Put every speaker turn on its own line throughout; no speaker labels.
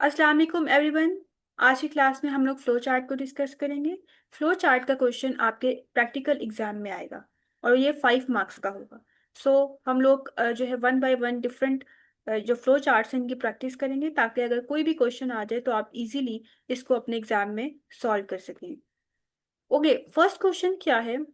अस्सलाम वालेकुम एवरीवन। आज की क्लास में हम लोग फ्लो चार्ट को डिस्कस करेंगे। फ्लो चार्ट का क्वेश्चन आपके प्रैक्टिकल एग्जाम में आएगा और ये 5 मार्क्स का होगा। सो हम लोग जो है वन बाय वन डिफरेंट जो फ्लो चार्ट्स हैं इनकी प्रैक्टिस करेंगे ताकि अगर कोई भी क्वेश्चन आ जाए तो आप इजीली इसको अपने एग्जाम में सॉल्व कर सकें। ओके, फर्स्ट क्वेश्चन क्या है?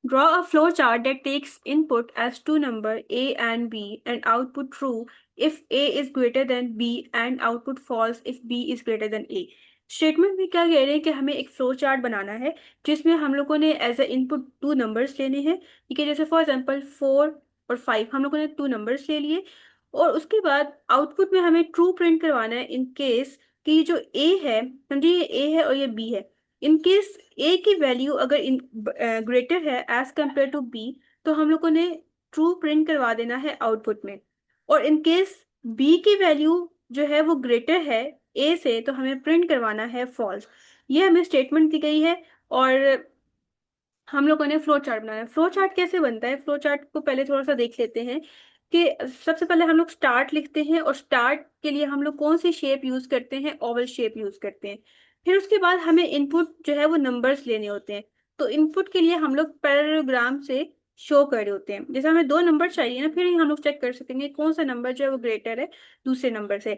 Draw a flowchart that takes input as two number A and B and output true if A is greater than B and output false if B is greater than A। Statement में क्या कह रहे हैं कि हमें एक flow chart बनाना है जिसमें हम लोगों ने as a input to numbers लेने हैं। ठीक है, जैसे फॉर एग्जांपल 4 और 5 हम लोगों ने टू नंबर्स ले लिए और उसके बाद आउटपुट में हमें ट्रू प्रिंट करवाना है इन केस कि ये जो ए है, समझिए ये ए है और ये बी है। इन केस ए की वैल्यू अगर इन ग्रेटर है एज कंपेयर टू बी तो हम लोगों ने ट्रू प्रिंट करवा देना है आउटपुट में। और इन केस बी की वैल्यू जो है वो ग्रेटर है ए से तो हमें प्रिंट करवाना है फॉल्स। ये हमें स्टेटमेंट दी गई है और हम लोगों ने फ्लो चार्ट बनाना है। फ्लो चार्ट कैसे बनता है? फ्लो चार्ट को पहले थोड़ा सा देख लेते हैं कि सबसे पहले हम लोग स्टार्ट लिखते हैं और स्टार्ट के लिए हम लोग कौन सी शेप यूज करते हैं? ओवल शेप यूज करते हैं। फिर उसके बाद हमें इनपुट जो है वो नंबर्स लेने होते हैं। तो इनपुट के लिए हम लोग पैरेललोग्राम से शो कर रहे होते हैं। जैसे हमें दो नंबर चाहिए ना, फिर ही हम लोग चेक कर सकेंगे कौन सा नंबर जो है वो ग्रेटर है दूसरे नंबर से।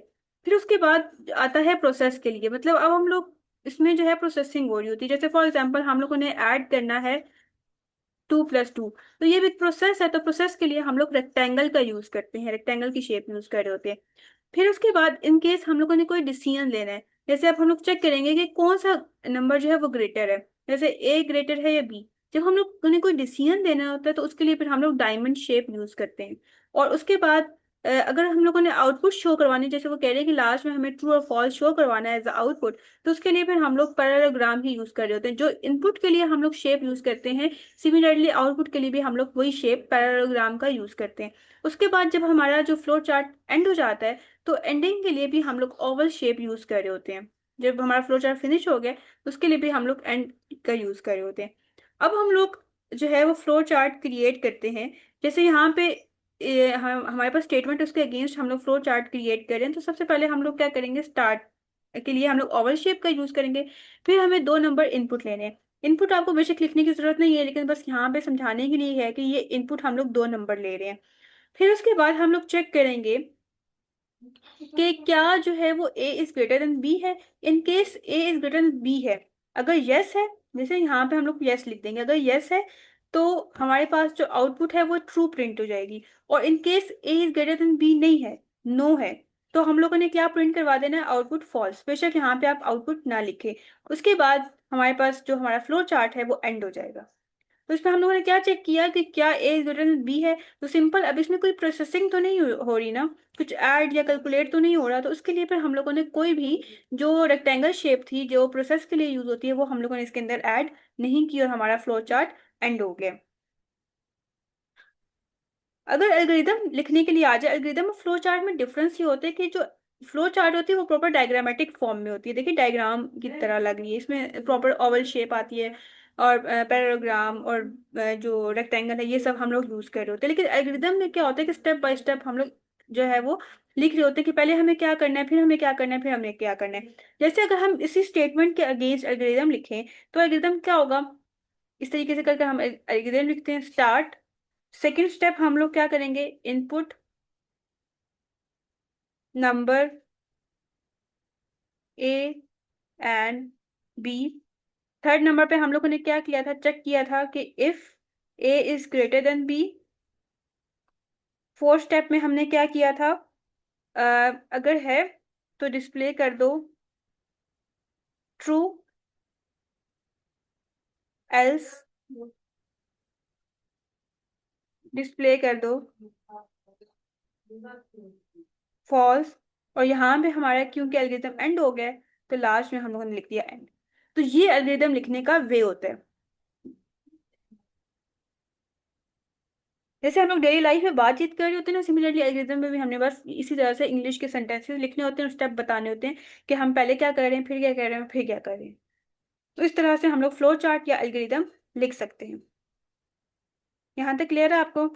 फिर उसके बाद आता है प्रोसेस के लिए, मतलब अब हम लोग इसमें जो है प्रोसेसिंग हो रही होती है। जैसे फॉर एग्जांपल हम लोगों ने ऐड करना है 2+2, तो ये भी प्रोसेस है। तो प्रोसेस के लिए हम लोग रेक्टेंगल का यूज करते हैं, रेक्टेंगल की शेप यूज कर रहे होते हैं। फिर उसके बाद इन केस हम लोगों ने कोई डिसीजन लेना है, जैसे अब हम लोग चेक करेंगे कि कौन सा नंबर जो है वो ग्रेटर है, जैसे ए ग्रेटर है या बी। जब हम लोग ने कोई डिसीजन देना होता है तो उसके लिए फिर हम लोग डायमंड शेप यूज करते हैं। और उसके बाद अगर हम लोगों ने आउटपुट शो करवानी, जैसे वो कह रहे हैं कि लास्ट में हमें ट्रू और फॉल्स शो करवाना है एज आउटपुट, तो उसके लिए फिर हम लोग पैरेललोग्राम ही यूज कर रहे होते हैं। जो इनपुट के लिए हम लोग शेप यूज करते हैं, सिमिलरली आउटपुट के लिए भी हम लोग वही शेप पैरेललोग्राम का यूज करते हैं। उसके बाद जब हमारा जो फ्लो चार्ट एंड हो जाता है तो एंडिंग के लिए भी हम लोग ओवल शेप यूज कर रहे होते हैं। जब हमारा फ्लो चार्ट फिनिश हो गया तो उसके लिए भी हम लोग एंड का यूज कर रहे होते हैं। अब हम लोग जो है वो फ्लो चार्ट क्रिएट करते हैं। जैसे यहाँ पे हमारे पास स्टेटमेंट उसके अगेंस्ट हम लोग फ्लो चार्ट क्रिएट करें तो सबसे पहले हम लोग क्या करेंगे? स्टार्ट के लिए हम लोग ओवल शेप का यूज करेंगे। फिर हमें दो नंबर इनपुट लेने हैं। इनपुट आपको बेशक लिखने की जरूरत नहीं है, लेकिन बस यहाँ पे समझाने के लिए है कि ये इनपुट हम लोग दो नंबर ले रहे हैं। फिर उसके बाद हम लोग चेक करेंगे कि क्या जो है वो A is greater than B है। In case A is greater than B है, अगर यस है, जैसे यहाँ पे हम लोग यस लिख देंगे, अगर यस है तो हमारे पास जो आउटपुट है वो ट्रू प्रिंट हो जाएगी। और in case A is greater than B नहीं है, नो है, तो हम लोगों ने क्या प्रिंट करवा देना है? Output false. बेशक यहाँ पे आप आउटपुट ना लिखे। उसके बाद हमारे पास जो हमारा फ्लो चार्ट है वो एंड हो जाएगा। तो इसमें हम लोगों ने क्या चेक किया कि क्या ए इज ग्रेटर देन बी है। तो सिंपल, अब इसमें कोई प्रोसेसिंग तो नहीं हो रही ना, कुछ ऐड या कैलकुलेट तो नहीं हो रहा। तो उसके लिए फिर हम लोगों ने कोई भी जो रेक्टेंगल शेप थी जो प्रोसेस के लिए यूज होती है वो हम लोगों ने इसके अंदर ऐड नहीं की और हमारा फ्लो चार्ट एंड हो गया। अगर एल्गोरिदम लिखने के लिए आ जाए, एल्गोरिदम और फ्लो चार्ट में डिफरेंस ये होता है कि जो फ्लो चार्ट होती है वो प्रॉपर डायग्रामेटिक फॉर्म में होती है। देखिए डायग्राम की तरह लग रही है, इसमें प्रॉपर ओवल शेप आती है और पैराग्राम और जो रेक्टेंगल है ये सब हम लोग यूज कर रहे होते हैं। लेकिन एल्गोरिदम में क्या होता है कि स्टेप बाय स्टेप हम लोग जो है वो लिख रहे होते हैं कि पहले हमें क्या करना है, फिर हमें क्या करना है, फिर हमें क्या करना है। जैसे अगर हम इसी स्टेटमेंट के अगेंस्ट एल्गोरिदम लिखें तो एल्गोरिदम क्या होगा? इस तरीके से करके हम एल्गोरिदम लिखते हैं। स्टार्ट, सेकेंड स्टेप हम लोग क्या करेंगे? Input number A and B. Third number पे हम लोगों ने क्या किया था? चेक किया था कि if A is greater than B. Fourth step में हमने क्या किया था? अगर है तो डिस्प्ले कर दो ट्रू, एल्स डिस्प्ले कर दो फॉल्स। और यहाँ पे हमारा क्योंकि एल्गोरिथम एंड हो गया तो लास्ट में हम लोगों ने लिख दिया एंड। तो ये एल्गोरिथम लिखने का वे होता है। जैसे हम लोग डेली लाइफ में बातचीत कर रहे होते हैं ना, सिमिलरली एल्गोरिथम में भी हमने बस इसी तरह से इंग्लिश के सेंटेंसेस लिखने होते हैं और स्टेप बताने होते हैं कि हम पहले क्या कर रहे हैं, फिर क्या कर रहे हैं, फिर क्या कर रहे हैं। तो इस तरह से हम लोग फ्लो चार्ट या एल्गोरिथम लिख सकते हैं। यहाँ तक क्लियर है आपको?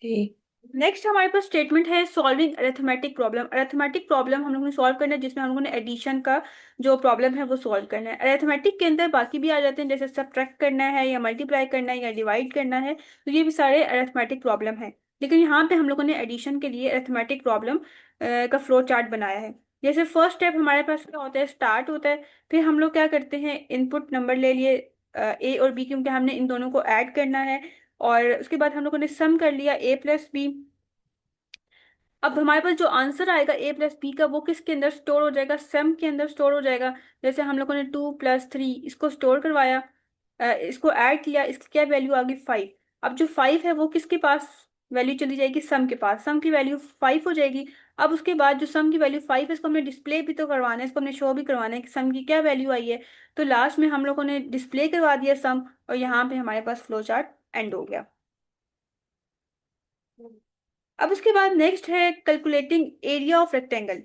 ठीक।
नेक्स्ट हमारे पास स्टेटमेंट है solving arithmetic problem. Arithmetic problem हम लोगों ने सॉल्व करना है, जिसमें हम लोगों ने एडिशन का जो प्रॉब्लम है वो सॉल्व करना है। अरिथमेटिक के अंदर बाकी भी आ जाते हैं, जैसे सब्ट्रैक्ट करना है या मल्टीप्लाई करना है या डिवाइड करना है, तो ये भी सारे अरिथमेटिक प्रॉब्लम है। लेकिन यहाँ पे हम लोगों ने एडिशन के लिए अरिथमेटिक प्रॉब्लम का फ्लो चार्ट बनाया है। जैसे फर्स्ट स्टेप हमारे पास क्या होता है, स्टार्ट होता है। फिर हम लोग क्या करते हैं, इनपुट नंबर ले लिए ए और बी, क्योंकि हमने इन दोनों को ऐड करना है। और उसके बाद हम लोगों ने सम कर लिया A+B। अब हमारे पास जो आंसर आएगा A+B का, वो किसके अंदर स्टोर हो जाएगा, सम के अंदर स्टोर हो जाएगा। जैसे हम लोगों ने 2+3 इसको स्टोर करवाया, इसको ऐड किया, इसकी क्या वैल्यू आ गई 5। अब जो 5 है वो किसके पास वैल्यू चली जाएगी, सम के पास, सम की वैल्यू 5 हो जाएगी। अब उसके बाद जो सम की वैल्यू 5 है, इसको हमने डिस्प्ले भी तो करवाना है, इसको हमने शो भी करवाना है कि सम की क्या वैल्यू आई है। तो लास्ट में हम लोगों ने डिस्प्ले करवा दिया सम, और यहाँ पे हमारे पास फ्लो चार्ट एंड हो गया। अब उसके बाद नेक्स्ट है कैलकुलेटिंग एरिया ऑफ रेक्टेंगल।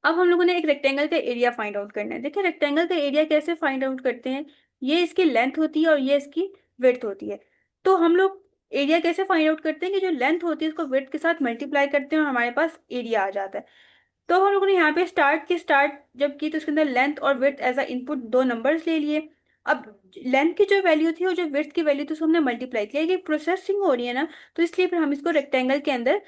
अब हम लोगों ने एक रेक्टेंगल का एरिया फाइंड आउट करना है। देखिए रेक्टेंगल का एरिया कैसे फाइंड आउट करते हैं, ये इसकी लेंथ होती है और ये इसकी विड्थ होती है। तो हम लोग एरिया कैसे फाइंड आउट करते हैं कि जो लेंथ होती है उसको विड्थ के साथ मल्टीप्लाई करते हैं और हमारे पास एरिया आ जाता है। तो हम लोगों ने यहाँ पे स्टार्ट जब की, तो उसके अंदर लेंथ और विड्थ एज अ इनपुट दो नंबर्स ले लिए। अब लेंथ की जो वैल्यू थी और जो विड्थ की वैल्यू थी उसको हमने मल्टीप्लाई किया। ये प्रोसेसिंग हो रही है ना, तो इसलिए फिर हम इसको रेक्टेंगल के अंदर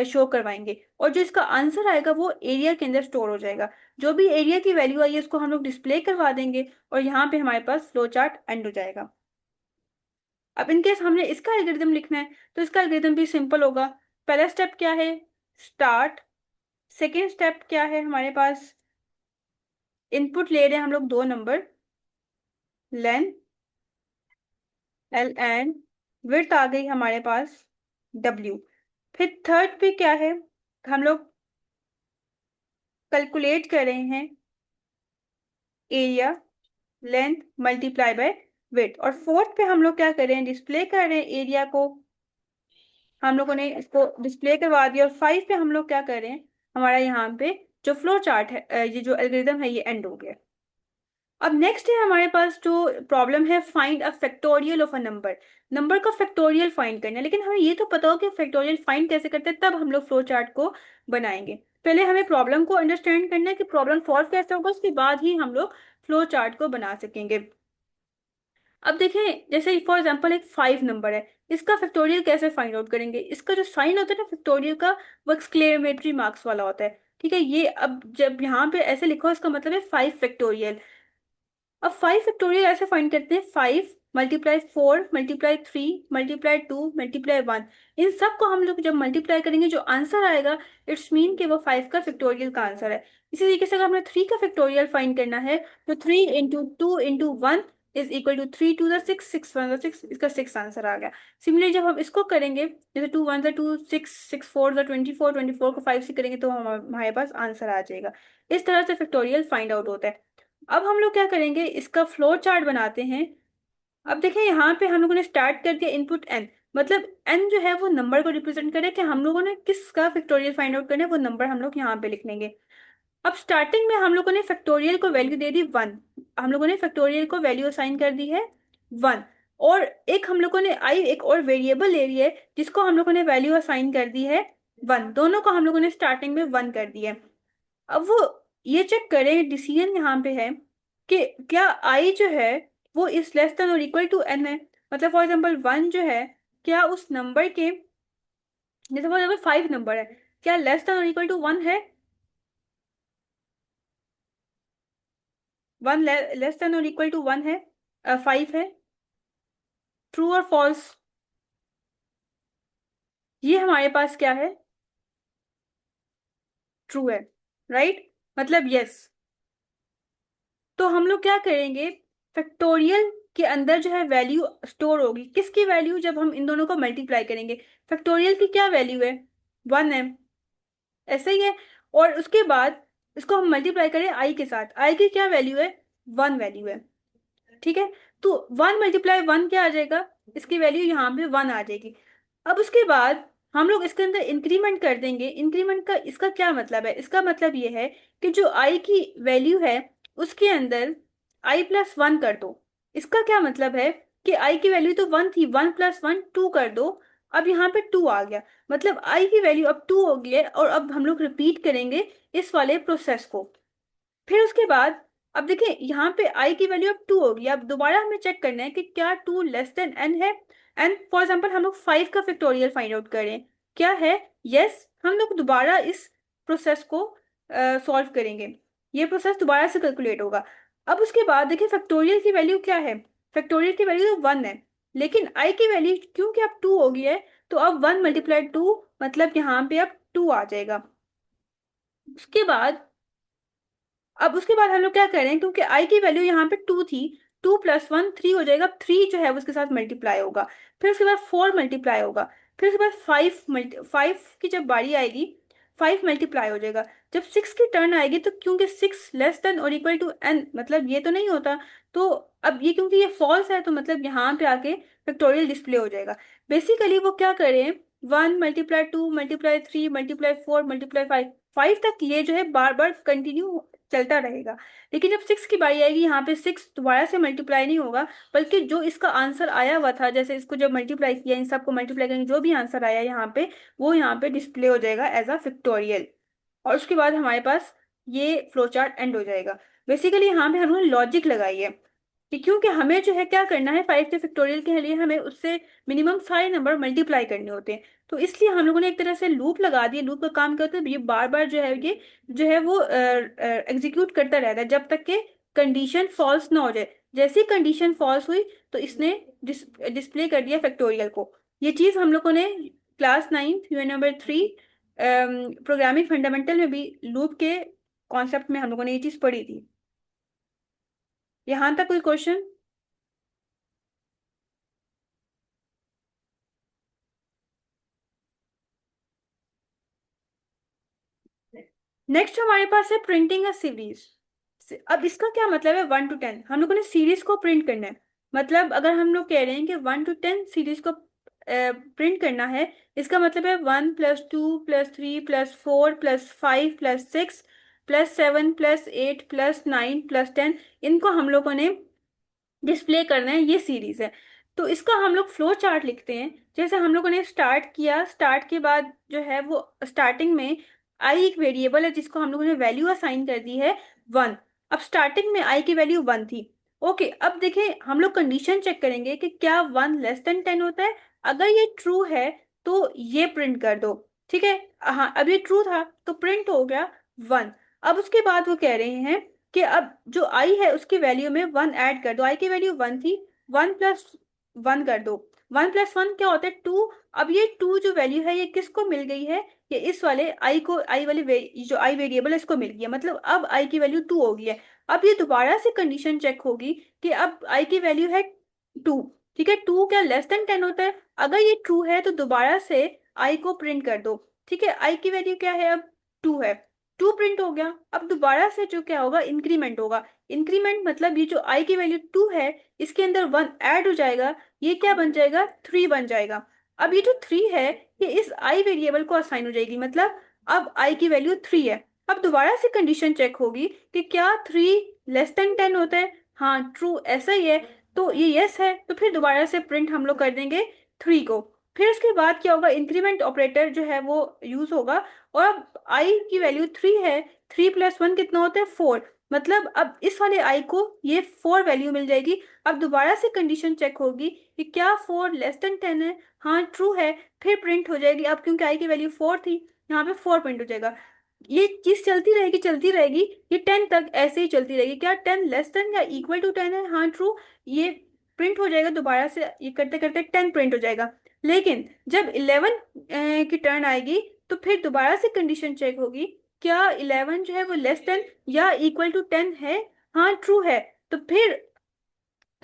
शो करवाएंगे, और जो इसका आंसर आएगा वो एरिया के अंदर स्टोर हो जाएगा। जो भी एरिया की वैल्यू आई है उसको हम लोग डिस्प्ले करवा देंगे, और यहाँ पे हमारे पास फ्लो चार्ट एंड हो जाएगा। अब इनकेस हमने इसका एल्गोरिथम लिखना है, तो इसका एल्गोरिथम भी सिंपल होगा। पहला स्टेप क्या है, स्टार्ट। सेकेंड स्टेप क्या है हमारे पास, इनपुट ले रहे हैं हम लोग दो नंबर, लेंथ L एंड विड्थ आ गई हमारे पास W। फिर थर्ड पे क्या है, हम लोग कैलकुलेट कर रहे हैं area, length multiply by width. और फोर्थ पे हम लोग क्या कर रहे हैं, डिस्प्ले कर रहे हैं एरिया को, हम लोगों ने इसको डिस्प्ले करवा दिया। और 5 पे हम लोग क्या कर रहे हैं, हमारा यहाँ पे जो फ्लो चार्ट है, ये जो एल्गोरिथम है ये एंड हो गया। अब नेक्स्ट है हमारे पास जो प्रॉब्लम है, find a factorial of a number. Number का फैक्टोरियल फाइंड करना है, लेकिन हमें ये तो पता हो कि फैक्टोरियल फाइंड कैसे करते हैं, तब हम लोग फ्लो चार्ट को बनाएंगे। पहले हमें प्रॉब्लम को अंडरस्टैंड करना है कि प्रॉब्लम सॉल्व कैसे होगा, उसके बाद ही हम लोग फ्लो चार्ट को बना सकेंगे। अब देखें, जैसे फॉर एग्जांपल एक 5 नंबर है, इसका फैक्टोरियल कैसे फाइंड आउट करेंगे। इसका जो साइन होता है ना फैक्टोरियल का, वो एक्सक्लेमेटरी मार्क्स वाला होता है। ठीक है, ये अब जब यहाँ पे ऐसे लिखो, इसका मतलब है 5 फैक्टोरियल। अब 5 फैक्टोरियल ऐसे फाइंड करते हैं, 5 × 4 × 3 × 2 × 1। इन सब को हम लोग जब मल्टीप्लाई करेंगे, जो आंसर आएगा, इट्स मीन कि वो 5 का फैक्टोरियल का आंसर है। इसी तरीके से अगर हमें 3 का फैक्टोरियल फाइंड करना है, तो 3 × 2 × 1 इज इक्वल टू 3 × 2 = 6, 6 × 1 = 6, इसका 6 आंसर आ गया। सिमिलरली जब हम इसको करेंगे, जैसे 2 × 1 = 2, 6 6 × 4 = 24, 24 को 5 से करेंगे तो हमारे पास आंसर आ जाएगा। इस तरह से फैक्टोरियल फाइंड आउट होता है। अब हम लोग क्या करेंगे, इसका फ्लो चार्ट बनाते हैं। अब देखिए यहाँ पे हम लोगों ने स्टार्ट कर दिया इनपुट n, मतलब n जो है वो नंबर को रिप्रेजेंट करे कि हम लोगों ने किसका फैक्टोरियल फाइंड आउट करना है, वो नंबर हम लोग यहाँ पे लिख लेंगे। अब स्टार्टिंग में हम लोगों ने फैक्टोरियल को वैल्यू दे दी 1, हम लोगों ने फैक्टोरियल को वैल्यू असाइन कर दी है 1। और एक हम लोगों ने आई एक और वेरिएबल ले रही है, जिसको हम लोगों ने वैल्यू असाइन कर दी है 1। दोनों को हम लोगों ने स्टार्टिंग में 1 कर दिया है। अब वो ये चेक करें, डिसीजन यहाँ पे है कि क्या आई जो है वो इस लेस देन और इक्वल टू n है। मतलब फॉर एग्जांपल 1 जो है, क्या उस नंबर के, जैसे फॉर एग्जांपल 5 नंबर है, क्या लेस देन और इक्वल टू 1 है, 1 लेस देन और इक्वल टू 1 है, 5 है। ट्रू और फॉल्स, ये हमारे पास क्या है, ट्रू है, राइट, मतलब यस। तो हम लोग क्या करेंगे, फैक्टोरियल के अंदर जो है वैल्यू स्टोर होगी, किसकी वैल्यू, जब हम इन दोनों को मल्टीप्लाई करेंगे। फैक्टोरियल की क्या वैल्यू है, 1 है, ऐसे ही है। और उसके बाद इसको हम मल्टीप्लाई करें आई के साथ, आई की क्या वैल्यू है, 1 वैल्यू है। ठीक है, तो 1 × 1 क्या आ जाएगा, इसकी वैल्यू यहाँ पे 1 आ जाएगी। अब उसके बाद हम लोग इसके अंदर इंक्रीमेंट कर देंगे। इंक्रीमेंट का इसका क्या मतलब है, इसका मतलब ये है कि जो आई की वैल्यू है उसके अंदर i+1 कर दो। इसका क्या मतलब है कि आई की वैल्यू तो 1 थी, 1 + 1 2 कर दो। अब यहाँ पे 2 आ गया, मतलब आई की वैल्यू अब 2 हो गई है, और अब हम लोग रिपीट करेंगे इस वाले प्रोसेस को। फिर उसके बाद अब देखिए यहाँ पे आई की वैल्यू अब 2 होगी। अब दोबारा हमें चेक करना है कि क्या 2 लेस देन एन है। एंड फॉर एग्जाम्पल हम लोग 5 का फैक्टोरियल फाइंड आउट करें, क्या है। यस, हम लोग दोबारा इस प्रोसेस को सॉल्व करेंगे। ये प्रोसेस दोबारा से कैलकुलेट होगा। अब उसके बाद देखिए फैक्टोरियल की वैल्यू क्या है। फैक्टोरियल की वैल्यू तो 1 है, लेकिन आई की वैल्यू क्योंकि अब 2 हो गई है, तो अब 1 × 2 मतलब यहाँ पे अब 2 आ जाएगा। उसके बाद अब उसके बाद हम लोग क्या करें, क्योंकि आई की वैल्यू यहाँ पे 2 थी, 2 + 1 3 हो जाएगा, 3 जो है वो उसके साथ मल्टीप्लाई होगा। फिर उसके बाद 4 मल्टीप्लाई होगा। फिर उसके बाद 5 की जब बारी आएगी, 5 मल्टीप्लाई हो जाएगा। जब 6 की टर्न आएगी, तो क्योंकि 6 लेस देन और इक्वल टू एन, मतलब ये तो नहीं होता। तो अब ये क्योंकि ये फॉल्स है, तो मतलब यहाँ पे आके फैक्टोरियल डिस्प्ले हो जाएगा। बेसिकली वो क्या करें, 1 × 2 × 3 × 4 × 5 5 तक ये जो है बार बार कंटिन्यू चलता रहेगा। लेकिन जब 6 की बारी आएगी, यहाँ पे 6 दोबारा से मल्टीप्लाई नहीं होगा, बल्कि जो इसका आंसर आया हुआ था, जैसे इसको जब मल्टीप्लाई किया, इन सबको मल्टीप्लाई करेंगे, जो भी आंसर आया यहाँ पे, वो यहाँ पे डिस्प्ले हो जाएगा एज अ फैक्टोरियल। और उसके बाद हमारे पास ये फ्लो चार्ट एंड हो जाएगा। बेसिकली यहाँ पे हमने लॉजिक लगाई है कि क्योंकि हमें जो है क्या करना है, 5 के फैक्टोरियल के लिए हमें उससे मिनिमम सारे नंबर मल्टीप्लाई करने होते हैं। तो इसलिए हम लोगों ने एक तरह से लूप लगा दिया। लूप का काम क्या होता है, ये बार बार जो है वो एग्जीक्यूट करता रहता है जब तक कि कंडीशन फॉल्स ना हो जाए। जैसे ही कंडीशन फॉल्स हुई, तो इसने डिस्प्ले कर दिया फैक्टोरियल को। ये चीज हम लोगों ने class 9 unit number 3 programming fundamental में भी लूप के कॉन्सेप्ट में हम लोगों ने ये चीज पढ़ी थी। यहाँ तक कोई क्वेश्चन? नेक्स्ट हमारे पास है प्रिंटिंग अ सीरीज। अब इसका क्या मतलब है, 1 to 10 हम लोगों ने सीरीज को प्रिंट करना है। मतलब अगर हम लोग कह रहे हैं कि 1 to 10 सीरीज को प्रिंट करना है, इसका मतलब है 1 + 2 + 3 + 4 + 5 + 6 + 7 + 8 + 9 + 10, इनको हम लोगों ने डिस्प्ले करना है, ये सीरीज है। तो इसका हम लोग फ्लो चार्ट लिखते हैं। जैसे हम लोगों ने स्टार्ट किया, स्टार्ट के बाद जो है वो स्टार्टिंग में आई एक वेरिएबल है जिसको हम लोगों ने वैल्यू असाइन कर दी है 1। अब स्टार्टिंग में आई की वैल्यू 1 थी। ओके, अब देखें हम लोग कंडीशन चेक करेंगे कि क्या 1 <10 होता है। अगर ये ट्रू है तो ये प्रिंट कर दो। ठीक है, हाँ अब ये ट्रू था तो प्रिंट हो गया 1। अब उसके बाद वो कह रहे हैं कि अब जो आई है उसकी वैल्यू में 1 ऐड कर दो। आई की वैल्यू 1 थी, 1 + 1 कर दो। 1 + 1 क्या होता है, 2। अब ये 2 जो वैल्यू है ये किसको मिल गई है, ये इस वाले आई को, आई वाले जो आई वेरिएबल है इसको मिल गई है। मतलब अब आई की वैल्यू 2 हो गई है। अब ये दोबारा से कंडीशन चेक होगी कि अब आई की वैल्यू है 2। ठीक है, 2 क्या <10 होता है। अगर ये ट्रू है तो दोबारा से आई को प्रिंट कर दो। ठीक है, आई की वैल्यू क्या है अब, 2 है, 2 प्रिंट हो गया। अब दोबारा से जो क्या होगा, इंक्रीमेंट होगा। इंक्रीमेंट मतलब ये जो आई की वैल्यू 2 है, इसके अंदर 1 ऐड हो जाएगा, ये क्या बन जाएगा, 3 बन जाएगा। अब ये जो 3 है, ये इस आई वेरिएबल को असाइन हो जाएगी, मतलब अब आई की वैल्यू 3 है। अब दोबारा से कंडीशन चेक होगी कि क्या 3 <10 होता है। हाँ ट्रू, ऐसा ही है, तो ये यस है। तो फिर दोबारा से प्रिंट हम लोग कर देंगे 3 को। फिर उसके बाद क्या होगा, इंक्रीमेंट ऑपरेटर जो है वो यूज होगा। और अब आई की वैल्यू 3 है, 3 + 1 कितना होता है, 4। मतलब अब इस वाले आई को ये 4 वैल्यू मिल जाएगी। अब दोबारा से कंडीशन चेक होगी कि क्या 4 <10 है। हाँ ट्रू है, फिर प्रिंट हो जाएगी। अब क्योंकि आई की वैल्यू 4 थी, यहाँ पे 4 प्रिंट हो जाएगा। ये चीज चलती रहेगी चलती रहेगी, ये 10 तक ऐसे ही चलती रहेगी। क्या 10 < या = 10 है, हाँ ट्रू, ये प्रिंट हो जाएगा। दोबारा से ये करते करते 10 प्रिंट हो जाएगा। लेकिन जब 11 की टर्न आएगी, तो फिर दोबारा से कंडीशन चेक होगी, क्या 11 जो है वो << या = 10 है। हाँ ट्रू है, तो फिर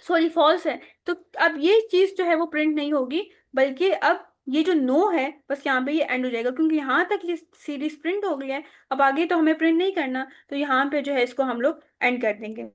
सॉरी फॉल्स है। तो अब ये चीज जो है वो प्रिंट नहीं होगी, बल्कि अब ये जो नो है बस यहाँ पे ये एंड हो जाएगा, क्योंकि यहाँ तक ये सीरीज प्रिंट हो गई है। अब आगे तो हमें प्रिंट नहीं करना, तो यहाँ पे जो है इसको हम लोग एंड कर देंगे।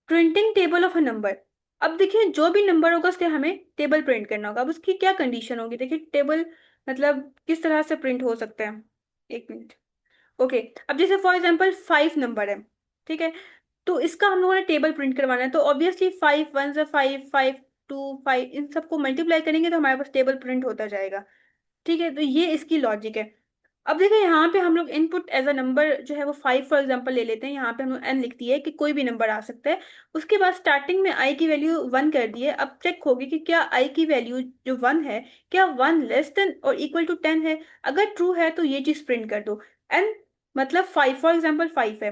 Printing table of a number. अब देखिए जो भी नंबर होगा उसके हमें टेबल प्रिंट करना होगा। अब उसकी क्या कंडीशन होगी, देखिए टेबल मतलब किस तरह से प्रिंट हो सकता है। एक मिनट। ओके। अब जैसे फॉर एग्जांपल 5 नंबर है, ठीक है, तो इसका हम लोगों ने टेबल प्रिंट करवाना है, तो ऑब्वियसली 5 1 5, 5 2 5, इन सबको मल्टीप्लाई करेंगे तो हमारे पास टेबल प्रिंट होता जाएगा। ठीक है, तो ये इसकी लॉजिक है। अब देखो यहाँ पे हम लोग इनपुट एज अ नंबर जो है वो 5 फॉर एग्जांपल ले लेते हैं। यहाँ पे हम लोग n लिख दिए है कि कोई भी नंबर आ सकता है। उसके बाद स्टार्टिंग में i की वैल्यू 1 कर दिए। अब चेक होगी कि क्या i की वैल्यू जो 1 है, क्या 1 लेस देन और इक्वल टू 10 है। अगर ट्रू है तो ये चीज प्रिंट कर दो। n मतलब 5 फॉर एग्जाम्पल 5 है,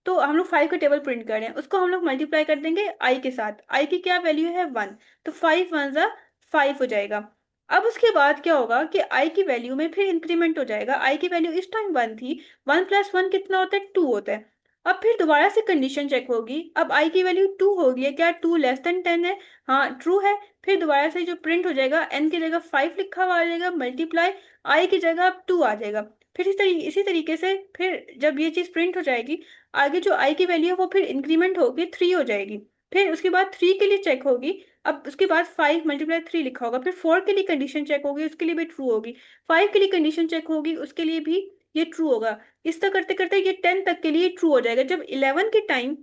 तो हम लोग 5 का टेबल प्रिंट कर रहे हैं, उसको हम लोग मल्टीप्लाई कर देंगे i के साथ। i की क्या वैल्यू है 1, तो 5 1 5 हो जाएगा। अब उसके बाद क्या होगा कि i की वैल्यू में फिर इंक्रीमेंट हो जाएगा। i की वैल्यू इस टाइम 1 थी, 1 + 1 कितना होता है 2 होता है। अब फिर दोबारा से कंडीशन चेक होगी। अब i की वैल्यू 2 हो गई है, क्या 2 लेस देन 10 है। हाँ ट्रू है। फिर दोबारा से जो प्रिंट हो जाएगा, n की जगह 5 लिखा हुआ आ जाएगा, मल्टीप्लाई i की जगह अब 2 आ जाएगा। फिर इसी तरीके से फिर जब ये चीज प्रिंट हो जाएगी, आगे जो i की वैल्यू है वो फिर इंक्रीमेंट होगी 3 हो जाएगी। फिर उसके बाद 3 के लिए चेक होगी। अब उसके बाद 5 × 3 लिखा होगा, फिर 4 के लिए कंडीशन चेक होगी, उसके लिए भी ट्रू होगी। 5 के लिए कंडीशन चेक होगी, उसके लिए भी ये ट्रू होगा। इस तरह करते करते ये 10 तक के लिए ट्रू हो जाएगा। जब 11 के टाइम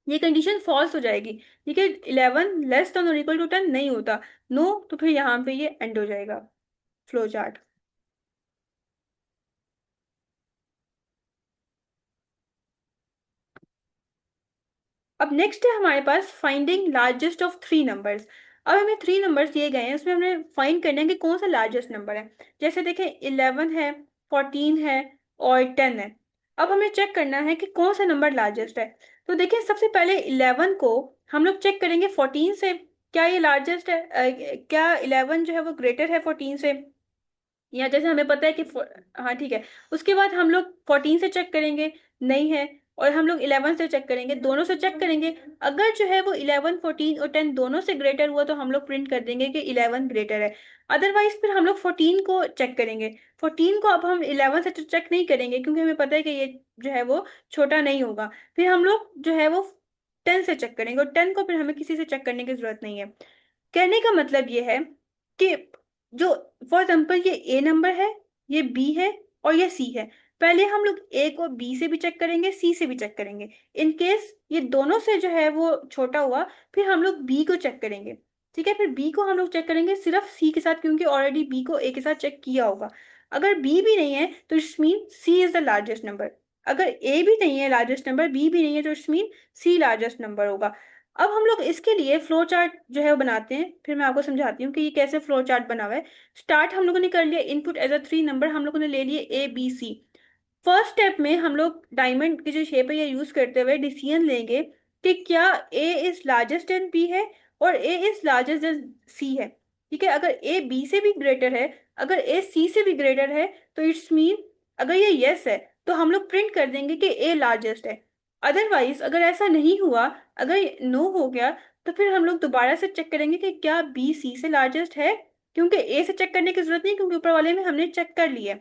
ये कंडीशन फॉल्स हो जाएगी, ठीक है, 11 लेस देन और इक्वल टू 10 नहीं होता, नो, तो फिर यहाँ पे ये एंड हो जाएगा फ्लो चार्ट। अब नेक्स्ट है हमारे पास फाइंडिंग लार्जेस्ट ऑफ 3 नंबर्स। अब हमें 3 नंबर्स दिए गए हैं, उसमें हमने फाइंड करना है कि कौन सा लार्जेस्ट नंबर है। जैसे देखें 11 है, 14 है और 10 है। अब हमें चेक करना है कि कौन सा नंबर लार्जेस्ट है। तो देखें सबसे पहले 11 को हम लोग चेक करेंगे 14 से, क्या ये लार्जेस्ट है, क्या 11 जो है वो ग्रेटर है 14 से, या जैसे हमें पता है कि हाँ ठीक है। उसके बाद हम लोग 14 से चेक करेंगे, नहीं है। और हम लोग 11 से चेक करेंगे, दोनों से चेक करेंगे। अगर जो है वो 11 14 और 10 दोनों से ग्रेटर हुआ तो हम लोग प्रिंट कर देंगे कि 11 ग्रेटर है। अदरवाइज फिर हम लोग 14 को चेक करेंगे। 14 को अब हम 11 से चेक नहीं करेंगे क्योंकि हमें पता है कि ये जो है वो छोटा नहीं होगा। फिर हम लोग जो है वो 10 से चेक करेंगे, और 10 को फिर हमें किसी से चेक करने की जरूरत नहीं है। कहने का मतलब ये है कि जो फॉर एग्जाम्पल ये ए नंबर है, ये बी है और ये सी है। पहले हम लोग ए को बी से भी चेक करेंगे, सी से भी चेक करेंगे। इन केस ये दोनों से जो है वो छोटा हुआ, फिर हम लोग बी को चेक करेंगे। ठीक है, फिर बी को हम लोग चेक करेंगे सिर्फ सी के साथ, क्योंकि ऑलरेडी बी को ए के साथ चेक किया होगा। अगर बी भी नहीं है तो it's mean C is the largest number. अगर ए भी नहीं है लार्जेस्ट नंबर, बी भी नहीं है, तो it's mean C largest number होगा। अब हम लोग इसके लिए फ्लो चार्ट जो है वो बनाते हैं, फिर मैं आपको समझाती हूँ कि ये कैसे फ्लो चार्ट बना हुआ है। स्टार्ट हम लोगों ने कर लिया, इनपुट एज अ 3 नंबर हम लोगों ने ले लिए A B C. First step में हम लोग डायमंड की जो शेप है ये यूज करते हुए डिसीजन लेंगे कि क्या ए इज लार्जेस्ट देन बी है और ए इज लार्जेस्ट देन सी है। ठीक है, अगर ए बी से भी ग्रेटर है, अगर ए सी से भी ग्रेटर है, तो इट्स मीन अगर ये यस है तो हम लोग प्रिंट कर देंगे कि ए लार्जेस्ट है। अदरवाइज अगर ऐसा नहीं हुआ, अगर नो हो गया, तो फिर हम लोग दोबारा से चेक करेंगे कि क्या बी सी से लार्जेस्ट है, क्योंकि ए से चेक करने की जरूरत नहीं क्योंकि ऊपर वाले में हमने चेक कर लिया।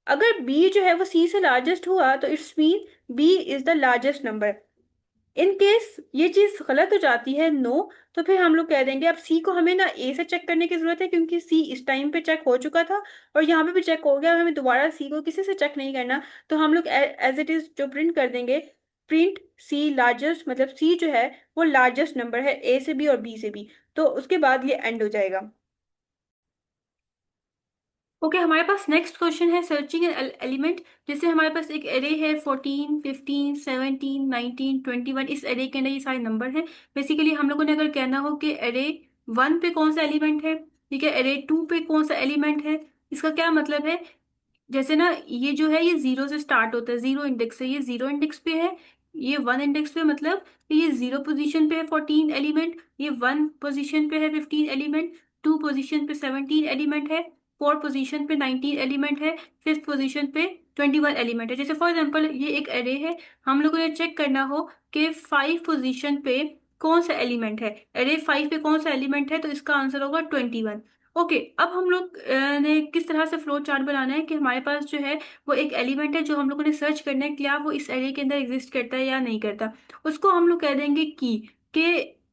अगर बी जो है वो सी से लार्जेस्ट हुआ तो it's mean B is the largest number. In case ये चीज गलत हो जाती है नो, तो फिर हम लोग कह देंगे अब सी को हमें ना ए से चेक करने की जरूरत है क्योंकि सी इस टाइम पे चेक हो चुका था और यहाँ पे भी चेक हो गया, हमें दोबारा सी को किसी से चेक नहीं करना। तो हम लोग एज इट इज जो प्रिंट कर देंगे, प्रिंट सी लार्जेस्ट, मतलब सी जो है वो लार्जेस्ट नंबर है ए से भी और बी से भी। तो उसके बाद ये एंड हो जाएगा। ओके, हमारे पास नेक्स्ट क्वेश्चन है सर्चिंग एन एलिमेंट। जैसे हमारे पास एक एरे है 14 15 17 19 21, इस एरे के अंदर ये सारे नंबर हैं। बेसिकली हम लोगों ने अगर कहना हो कि एरे 1 पे कौन सा एलिमेंट है, ठीक है, एरे 2 पे कौन सा एलिमेंट है, इसका क्या मतलब है। जैसे ना ये जो है ये 0 से स्टार्ट होता है, 0 इंडेक्स से, ये 0 इंडेक्स पे है, ये 1 इंडेक्स पे, मतलब ये 0 पोजीशन पे है 14 एलिमेंट, ये 1 पोजीशन पे है 15 एलिमेंट, 2 पोजीशन पे 17 एलिमेंट है, 4 पोजीशन पे 19 एलिमेंट है, 5th पोजीशन पे 21 एलिमेंट है। जैसे फॉर एग्जांपल ये एक एरे है, हम लोगों ने चेक करना हो कि 5 पोजीशन पे कौन सा एलिमेंट है, एरे 5 पे कौन सा एलिमेंट है, तो इसका आंसर होगा 21। ओके, अब हम लोग ने किस तरह से फ्लो चार्ट बनाना है कि हमारे पास जो है वो एक एलिमेंट है जो हम लोगों ने सर्च करना है क्या वो इस एरे के अंदर एग्जिस्ट करता है या नहीं करता। उसको हम लोग कह देंगे की के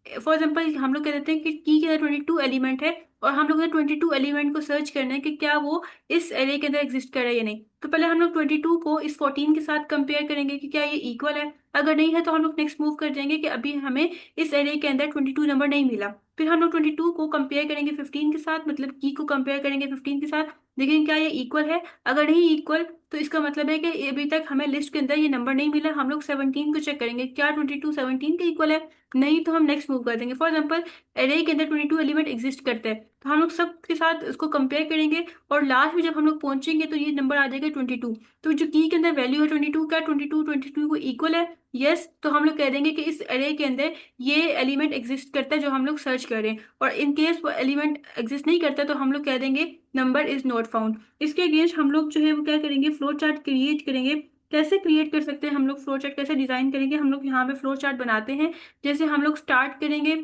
फॉर एग्जाम्पल हम लोग कह देते हैं कि की के अंदर 22 एलिमेंट है, और हम लोग 22 एलिमेंट को सर्च करना है कि क्या वो इस एरे के अंदर एग्जिस्ट कर रहा है या नहीं। तो पहले हम लोग 22 को इस 14 के साथ कंपेयर करेंगे कि क्या ये इक्वल है। अगर नहीं है तो हम लोग नेक्स्ट मूव कर जाएंगे कि अभी हमें इस एरे के अंदर 22 नंबर नहीं मिला। फिर हम लोग 22 को कंपेयर करेंगे 15 के साथ, मतलब की को कंपेयर करेंगे 15 के साथ, देखेंगे क्या ये इक्वल है। अगर नहीं इक्वल तो इसका मतलब है कि अभी तक हमें लिस्ट के अंदर ये नंबर नहीं मिला। हम लोग 17 को चेक करेंगे, क्या 22 17 के इक्वल है। नहीं तो हम नेक्स्ट मूव कर देंगे। फॉर एग्जाम्पल एरे के अंदर 22 एलिमेंट एग्जिस्ट करते हैं, तो हम लोग सबके साथ उसको कंपेयर करेंगे, और लास्ट में जब हम लोग पहुंचेंगे तो ये नंबर आ जाएगा 22। तो जो की के अंदर वैल्यू है 22, क्या 22 को इक्वल है? यस। तो हम लोग कह देंगे कि इस एरे के अंदर ये एलिमेंट एग्जिस्ट करता है जो हम लोग सर्च कर रहे हैं, और इन केस वो एलिमेंट एग्जिस्ट नहीं करता तो हम लोग कह देंगे नंबर इज नॉट फाउंड। इसके अगेंस्ट हम लोग जो है वो क्या करेंगे, फ्लो चार्ट क्रिएट करेंगे। कैसे क्रिएट कर सकते हैं हम लोग फ्लो चार्ट, कैसे डिजाइन करेंगे? हम लोग यहाँ पे फ्लो चार्ट बनाते हैं। जैसे हम लोग स्टार्ट करेंगे,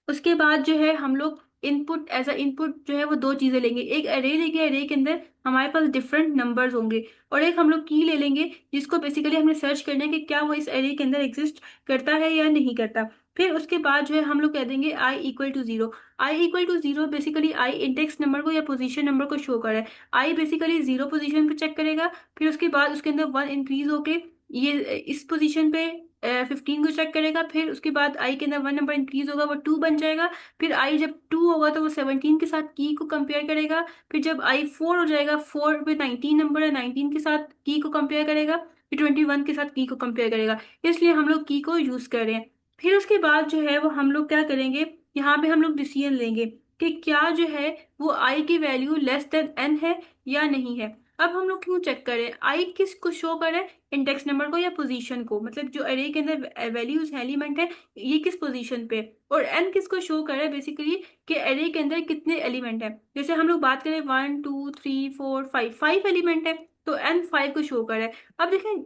उसके बाद जो है हम लोग इनपुट, एज अ इनपुट जो है वो दो चीजें लेंगे। एक एरे लेंगे, एरे के अंदर हमारे पास डिफरेंट नंबर्स होंगे, और एक हम लोग की ले लेंगे जिसको बेसिकली हमने सर्च करना है कि क्या वो इस एरे के अंदर एग्जिस्ट करता है या नहीं करता। फिर उसके बाद जो है हम लोग कह देंगे I equal to zero. I equal to zero, basically I index number को या पोजीशन नंबर को शो कर रहा है। आई बेसिकली जीरो पोजीशन पे चेक करेगा, फिर उसके बाद उसके अंदर वन इंक्रीज होके ये इस पोजीशन पे 15 को चेक करेगा, फिर उसके बाद आई के अंदर वन नंबर इंक्रीज होगा, वो 2 बन जाएगा। फिर आई जब 2 होगा तो वो 17 के साथ की को कंपेयर करेगा। फिर जब आई 4 हो जाएगा, 4 पे 19 नंबर है, 19 के साथ की को कंपेयर करेगा। फिर 21 के साथ की को कंपेयर करेगा। इसलिए हम लोग की को यूज कर रहे हैं। फिर उसके बाद जो है वो हम लोग क्या करेंगे, यहाँ पे हम लोग डिसीजन लेंगे कि क्या जो है वो आई की वैल्यू लेस देन एन है या नहीं है। अब हम लोग क्यों चेक करें, आई किस को शो करे, इंडेक्स नंबर को या पोजीशन को, मतलब जो अरे के अंदर वैल्यूज एलिमेंट है ये किस पोजीशन पे, और एन किसको शो करे बेसिकली कि अरे के अंदर कितने एलिमेंट है। जैसे हम लोग बात करें 1 2 3 4 5, 5 एलिमेंट है, तो एन 5 को शो करे। अब देखें,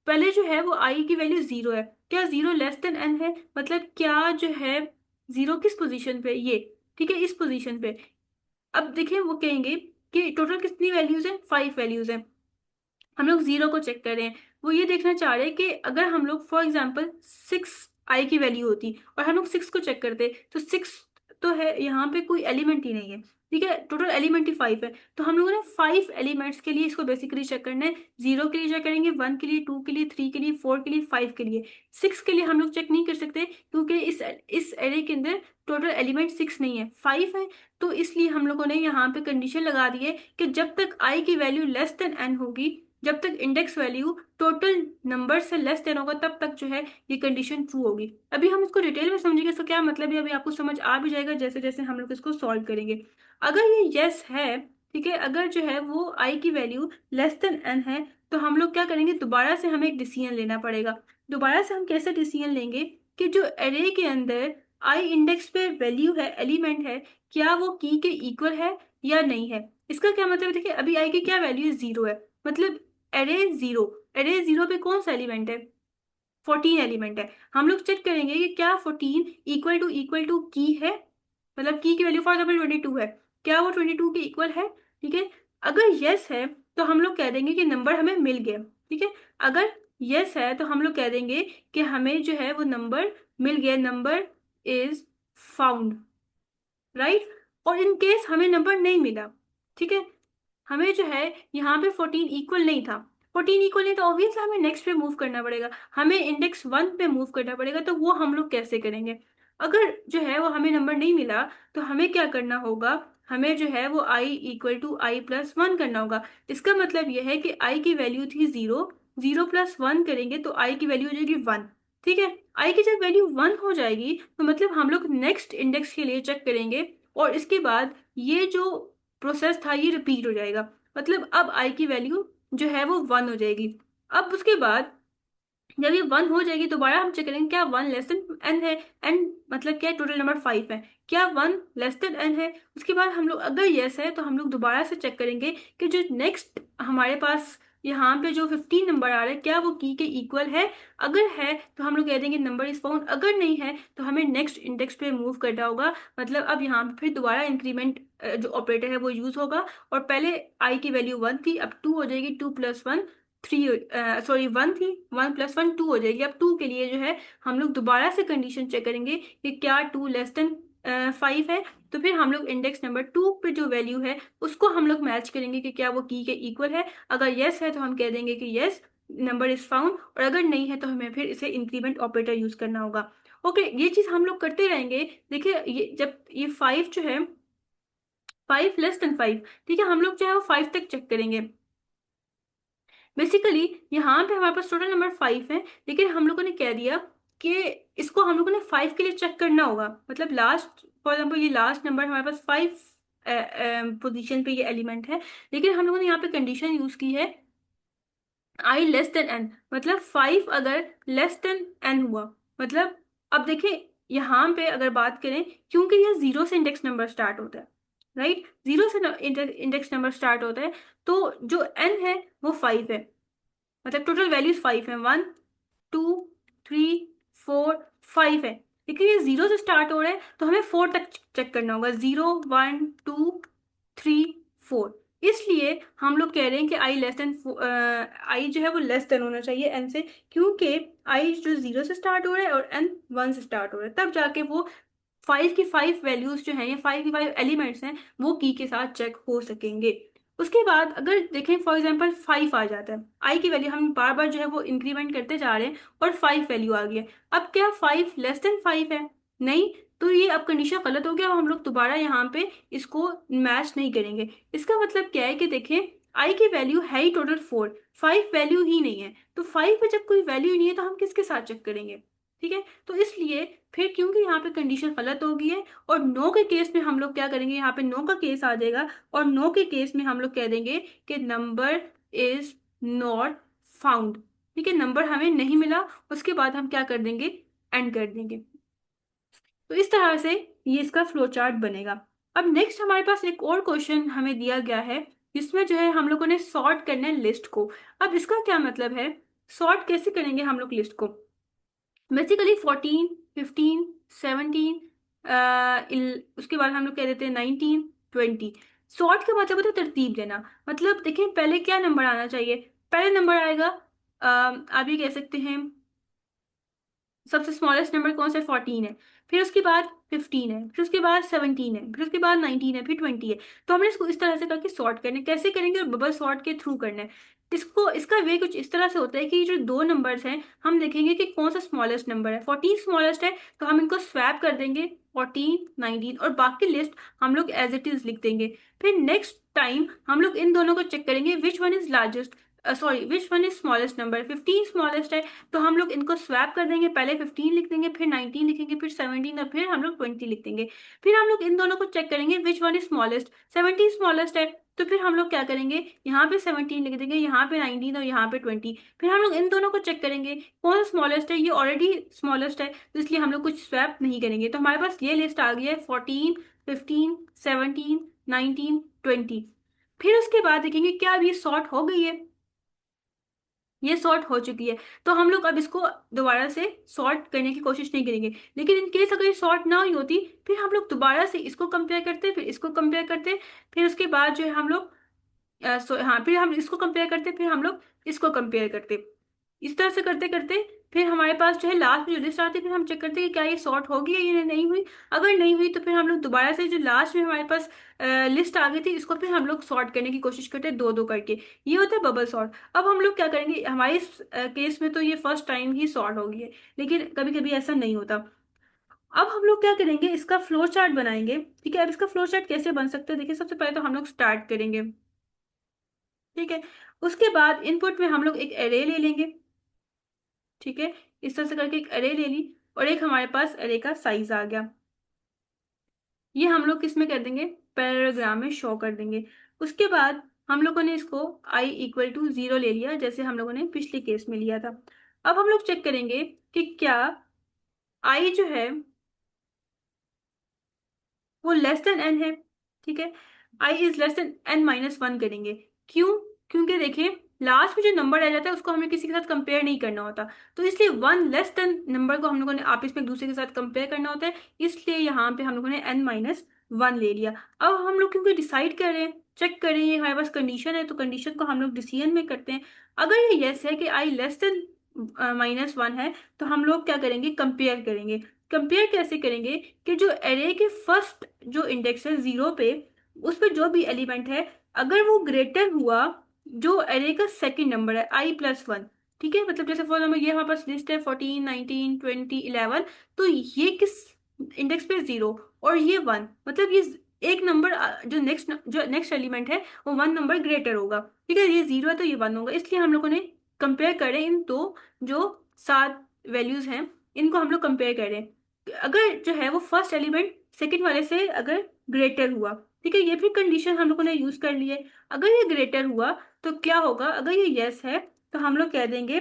पहले जो है वो आई की वैल्यू जीरो है, क्या जीरो लेस देन एन है, मतलब क्या जो है जीरो किस पोजीशन पे, ये ठीक है इस पोजीशन पे। अब देखें वो कहेंगे कि टोटल कितनी वैल्यूज है, 5 वैल्यूज है। हम लोग जीरो को चेक कर रहे हैं, वो ये देखना चाह रहे हैं कि अगर हम लोग फॉर एग्जाम्पल 6 आई की वैल्यू होती और हम लोग 6 को चेक करते, तो 6 तो है यहाँ पे कोई एलिमेंट ही नहीं है, ठीक है टोटल एलिमेंट ही 5 है। तो हम लोगों ने 5 एलिमेंट्स के लिए इसको बेसिकली चेक करना है। जीरो के लिए चेक करेंगे, 1 के लिए, 2 के लिए, 3 के लिए, 4 के लिए, 5 के लिए। 6 के लिए हम लोग चेक नहीं कर सकते क्योंकि इस एरे के अंदर टोटल एलिमेंट 6 नहीं है, 5 है। तो इसलिए हम लोगों ने यहाँ पे कंडीशन लगा दी है कि जब तक आई की वैल्यू लेस देन एन होगी, जब तक इंडेक्स वैल्यू टोटल नंबर से लेस देन होगा, तब तक जो है ये कंडीशन ट्रू होगी। अभी हम इसको डिटेल में समझेंगे इसका क्या मतलब है, अभी आपको समझ आ भी जाएगा जैसे जैसे हम लोग इसको सॉल्व करेंगे। अगर ये यस है, ठीक है, अगर जो है वो आई की वैल्यू लेस देन एन है, तो हम लोग क्या करेंगे, दोबारा से हमें एक डिसीजन लेना पड़ेगा। दोबारा से हम कैसे डिसीजन लेंगे कि जो एरे के अंदर आई इंडेक्स पे वैल्यू है, एलिमेंट है, क्या वो की के इक्वल है या नहीं है। इसका क्या मतलब है, देखिए अभी आई की क्या वैल्यू है, जीरो है, मतलब एरे जीरो, एरे जीरो पे कौन सा एलिमेंट है, 14 एलिमेंट है। हम लोग चेक करेंगे कि क्या 14 इक्वल टू की है, मतलब की वैल्यू फॉर एग्जाम्पल 22 है, क्या वो 22 के इक्वल है, ठीक है। अगर यस है तो हम लोग कह देंगे कि नंबर हमें मिल गया, ठीक है। अगर यस है तो हम लोग कह देंगे कि हमें जो है वो नंबर मिल गया, नंबर इज फाउंड, राइट। और इन केस हमें नंबर नहीं मिला, ठीक है, हमें जो है यहाँ पे 14 इक्वल नहीं था, 14 इक्वल नहीं, तो ऑब्वियसली हमें नेक्स्ट पे मूव करना पड़ेगा, हमें इंडेक्स 1 पे मूव करना पड़ेगा। तो वो हम लोग कैसे करेंगे, अगर जो है वो हमें नंबर नहीं मिला तो हमें क्या करना होगा, हमें जो है वो I equal to I plus one करना होगा। इसका मतलब यह है कि आई की वैल्यू थी जीरो, जीरो प्लस वन करेंगे तो आई की वैल्यू हो जाएगी वन, ठीक है। आई की जब वैल्यू वन हो जाएगी तो मतलब हम लोग नेक्स्ट इंडेक्स के लिए चेक करेंगे, और इसके बाद ये जो प्रोसेस था ये रिपीट हो जाएगा, मतलब अब आई की वैल्यू जो है वो वन हो जाएगी। अब उसके बाद जब ये वन हो जाएगी दोबारा हम चेक करेंगे क्या वन लेस देन एन है, एन मतलब क्या है, टोटल नंबर 5 है, क्या वन लेस देन एन है। उसके बाद हम लोग अगर यस है तो हम लोग दोबारा से चेक करेंगे कि जो नेक्स्ट हमारे पास यहाँ पे जो 15 नंबर आ रहा है क्या वो की के इक्वल है। अगर है तो हम लोग कह देंगे नंबर इज फाउंड, अगर नहीं है तो हमें नेक्स्ट इंडेक्स पे मूव करना होगा। मतलब अब यहाँ पे फिर दोबारा इंक्रीमेंट जो ऑपरेटर है वो यूज होगा, और पहले आई की वैल्यू वन थी, अब टू हो जाएगी, two plus one three, sorry 1 थी, 1 + 1 2 हो जाएगी। अब 2 के लिए जो है हम लोग दोबारा से कंडीशन चेक करेंगे कि क्या 2 < 5 है। तो फिर हम लोग इंडेक्स नंबर 2 पे जो वैल्यू है उसको हम लोग मैच करेंगे कि क्या वो की के इक्वल है। अगर यस है तो हम कह देंगे कि यस, नंबर इज फाउंड, और अगर नहीं है तो हमें फिर इसे इंक्रीमेंट ऑपरेटर यूज करना होगा। ओके, ये चीज हम लोग करते रहेंगे। देखिए ये जब ये 5 जो है, 5 < 5, ठीक है, हम लोग जो है वो 5 तक चेक करेंगे। बेसिकली यहाँ पे हमारे पास टोटल नंबर 5 है, लेकिन हम लोगों ने कह दिया कि इसको हम लोगों ने 5 के लिए चेक करना होगा। मतलब लास्ट, फॉर एग्जाम्पल ये लास्ट नंबर हमारे पास 5 पोजीशन पे ये एलिमेंट है, लेकिन हम लोगों ने यहाँ पे कंडीशन यूज की है I < n, मतलब 5 अगर < n हुआ, मतलब अब देखें यहाँ पे अगर बात करें, क्योंकि ये 0 से इंडेक्स नंबर स्टार्ट होता है, राइट, 0 से इंडेक्स नंबर स्टार्ट होता है, तो जो n है वो 5 है, मतलब टोटल वैल्यूज 5 है, 1 2 3 4 5 है। लेकिन ये 0 से स्टार्ट हो रहा है तो हमें 4 तक चेक करना होगा, 0 1 2 3 4। इसलिए हम लोग कह रहे हैं कि आई जो है वो लेस देन होना चाहिए एन से, क्योंकि आई जो 0 से स्टार्ट हो रहा है और एन 1 से स्टार्ट हो रहा है, तब जाके वो 5 की 5 वैल्यूज जो हैं या 5 की 5 एलिमेंट्स हैं वो की के साथ चेक हो सकेंगे। उसके बाद अगर देखें फॉर एग्जांपल 5 आ जाता है, आई की वैल्यू हम बार बार जो है वो इंक्रीमेंट करते जा रहे हैं और 5 वैल्यू आ गई है। अब क्या 5 < 5 है? नहीं। तो ये अब कंडीशन गलत हो गया, अब हम लोग दोबारा यहाँ पे इसको मैच नहीं करेंगे। इसका मतलब क्या है कि देखें आई की वैल्यू है ही टोटल 4, 5 वैल्यू ही नहीं है, तो 5 पे जब कोई वैल्यू ही नहीं है तो हम किसके साथ चेक करेंगे? ठीक है, तो इसलिए फिर क्योंकि यहाँ पे कंडीशन गलत हो गई है, और नो के केस में हम लोग क्या करेंगे, यहाँ पे नो का केस आ जाएगा, और नो के केस में हम लोग कह देंगे कि नंबर इज नॉट फाउंड। ठीक है, नंबर हमें नहीं मिला, उसके बाद हम क्या कर देंगे, एंड कर देंगे। तो इस तरह से ये इसका फ्लो चार्ट बनेगा। अब नेक्स्ट हमारे पास एक और क्वेश्चन हमें दिया गया है, जिसमें जो है हम लोगों ने सॉर्ट करना है लिस्ट को। अब इसका क्या मतलब है, सॉर्ट कैसे करेंगे हम लोग लिस्ट को? बेसिकली 14 15 17, उसके बाद हम लोग कह देते हैं 19 20। सॉर्ट का मतलब होता है तरतीब देना। मतलब देखिए पहले क्या नंबर आना चाहिए, पहले नंबर आएगा, आप ये कह सकते हैं सबसे स्मॉलेस्ट नंबर कौन सा है, 14 है, फिर उसके बाद 15 है, फिर उसके बाद 17 है, फिर उसके बाद 19 है, फिर 20 है। तो हमने इसको इस तरह से करके सॉर्ट करना है। कैसे करेंगे, और बबल सॉर्ट के थ्रू करना है इसको। इसका वे कुछ इस तरह से होता है कि जो दो नंबर्स हैं हम देखेंगे कि कौन सा स्मॉलेस्ट नंबर है। 14 स्मॉलेस्ट है तो हम इनको स्वैप कर देंगे, 14 19, और बाकी लिस्ट हम लोग एज इट इज लिख देंगे। फिर नेक्स्ट टाइम हम लोग इन दोनों को चेक करेंगे which one is largest, sorry which one is smallest number. 15 smallest है तो हम लोग इनको स्वैप कर देंगे, पहले 15 लिख देंगे, फिर 19 लिखेंगे, फिर 17, और फिर हम लोग 20 लिख देंगे। फिर हम लोग इन दोनों को चेक करेंगे which one is smallest, 17 smallest है तो फिर हम लोग क्या करेंगे, यहाँ पे 17 लिख देंगे, यहाँ पे 19 और यहाँ पे 20। फिर हम लोग इन दोनों को चेक करेंगे कौन सा स्मॉलेस्ट है, ये ऑलरेडी स्मॉलेस्ट है तो इसलिए हम लोग कुछ स्वैप नहीं करेंगे। तो हमारे पास ये लिस्ट आ गई है 14 15 17 19 20। फिर उसके बाद देखेंगे क्या अब ये सॉर्ट हो गई है, ये सॉर्ट हो चुकी है, तो हम लोग अब इसको दोबारा से सॉर्ट करने की कोशिश नहीं करेंगे। लेकिन इन केस अगर ये सॉर्ट ना हुई होती, फिर हम लोग दोबारा से इसको कंपेयर करते, फिर इसको कंपेयर करते, फिर उसके बाद जो है हम लोग हाँ, फिर हम इसको कंपेयर करते, फिर हम लोग इसको कंपेयर करते। इस तरह से करते करते फिर हमारे पास जो है लास्ट में जो लिस्ट आती है, फिर हम चेक करते हैं कि क्या ये सॉर्ट होगी या ये नहीं हुई। अगर नहीं हुई तो फिर हम लोग दोबारा से जो लास्ट में हमारे पास लिस्ट आ गई थी इसको फिर हम लोग सॉर्ट करने की कोशिश करते हैं दो दो करके। ये होता है बबल सॉर्ट। अब हम लोग क्या करेंगे, हमारे केस में तो ये फर्स्ट टाइम ही सॉर्ट होगी है, लेकिन कभी कभी ऐसा नहीं होता। अब हम लोग क्या करेंगे, इसका फ्लो चार्ट बनाएंगे। ठीक है, अब इसका फ्लो चार्ट कैसे बन सकता है, देखिए सबसे पहले तो हम लोग स्टार्ट करेंगे। ठीक है, उसके बाद इनपुट में हम लोग एक एरे ले लेंगे। ठीक है, इस तरह से करके एक एरे ले ली, और एक हमारे पास एरे का साइज आ गया। ये हम लोग किस में कर देंगे, पैराग्राम में शो कर देंगे। उसके बाद हम लोगों ने इसको I = 0 ले लिया, जैसे हम लोगों ने पिछले केस में लिया था। अब हम लोग चेक करेंगे कि क्या आई जो है वो लेस देन एन है। ठीक है, I < n - 1 करेंगे। क्यों? क्योंकि देखिए लास्ट में जो नंबर आ जाता है उसको हमें किसी के साथ कंपेयर नहीं करना होता, तो इसलिए 1 < नंबर को हम लोगों ने आपस में एक दूसरे के साथ कंपेयर करना होता है, इसलिए यहाँ पे हम लोगों ने n - वन ले लिया। अब हम लोग क्योंकि डिसाइड कर रहे हैं, चेक कर रहे हैं, ये हमारे पास कंडीशन है, तो कंडीशन को हम लोग डिसीजन में करते हैं। अगर ये यस है कि आई लेस देन -1 है, तो हम लोग क्या करेंगे, कंपेयर करेंगे। कंपेयर कैसे करेंगे कि जो एरे के फर्स्ट जो इंडेक्स है 0 पे, उस पे जो भी एलिमेंट है, अगर वो ग्रेटर हुआ जो एरे का सेकंड नंबर है i+1। ठीक है, मतलब जैसे फॉर एग्जाम्पल ये हमारे पास लिस्ट है 14, 19, 20, 11, तो ये किस इंडेक्स पे 0 और ये 1, मतलब ये एक नंबर जो नेक्स्ट एलिमेंट है वो 1 नंबर ग्रेटर होगा। ठीक है, ये 0 है तो ये 1 होगा, इसलिए हम लोगों ने कंपेयर करें इन दो जो 7 वैल्यूज हैं, इनको हम लोग कंपेयर करें। अगर जो है वो फर्स्ट एलिमेंट सेकंड वाले से अगर ग्रेटर हुआ, ठीक है, ये भी कंडीशन हम लोगों ने यूज कर ली है। अगर ये ग्रेटर हुआ तो क्या होगा, अगर ये यस है तो हम लोग कह देंगे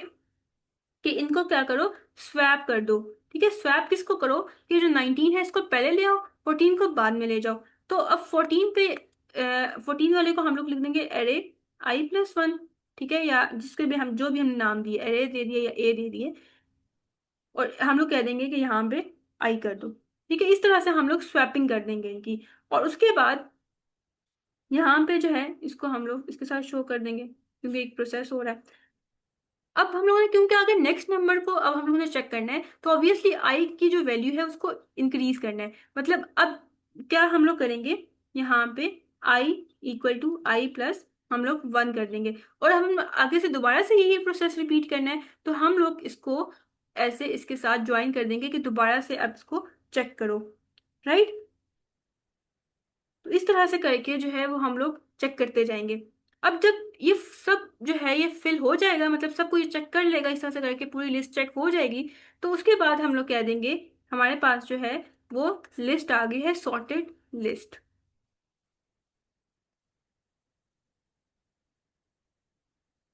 कि इनको क्या करो, स्वैप कर दो। ठीक है, स्वैप किसको करो, कि जो 19 है इसको पहले ले आओ, 14 को बाद में ले जाओ। तो अब 14 पे 14 वाले को हम लोग लिख देंगे एरे i+1। ठीक है, या जिसके भी हम जो भी हमने नाम दिए, एरे दे दिए या ए दे दिए, और हम लोग कह देंगे कि यहाँ पे आई कर दो। ठीक है, इस तरह से हम लोग स्वैपिंग कर देंगे इनकी। और उसके बाद यहाँ पे जो है इसको हम लोग इसके साथ शो कर देंगे, क्योंकि एक प्रोसेस हो रहा है। अब हम लोगों ने क्योंकि आगे नेक्स्ट नंबर को अब हम लोगों ने चेक करना है, तो ऑब्वियसली आई की जो वैल्यू है उसको इंक्रीज करना है। मतलब अब क्या हम लोग करेंगे, यहाँ पे आई =i+, हम लोग 1 कर देंगे, और हम आगे से दोबारा से यही प्रोसेस रिपीट करना है, तो हम लोग इसको ऐसे इसके साथ ज्वाइन कर देंगे कि दोबारा से अब इसको चेक करो। राइट, तो इस तरह से करके जो है वो हम लोग चेक करते जाएंगे। अब जब ये सब जो है ये फिल हो जाएगा, मतलब सब कुछ चेक कर लेगा, इस तरह से करके पूरी लिस्ट चेक हो जाएगी, तो उसके बाद हम लोग कह देंगे हमारे पास जो है वो लिस्ट आ गई है, सॉर्टेड लिस्ट।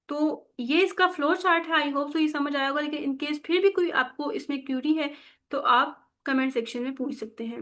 तो ये इसका फ्लो चार्ट है, आई होप सो ये समझ आया होगा, लेकिन इन केस फिर भी कोई आपको इसमें क्यूरी है तो आप कमेंट सेक्शन में पूछ सकते हैं।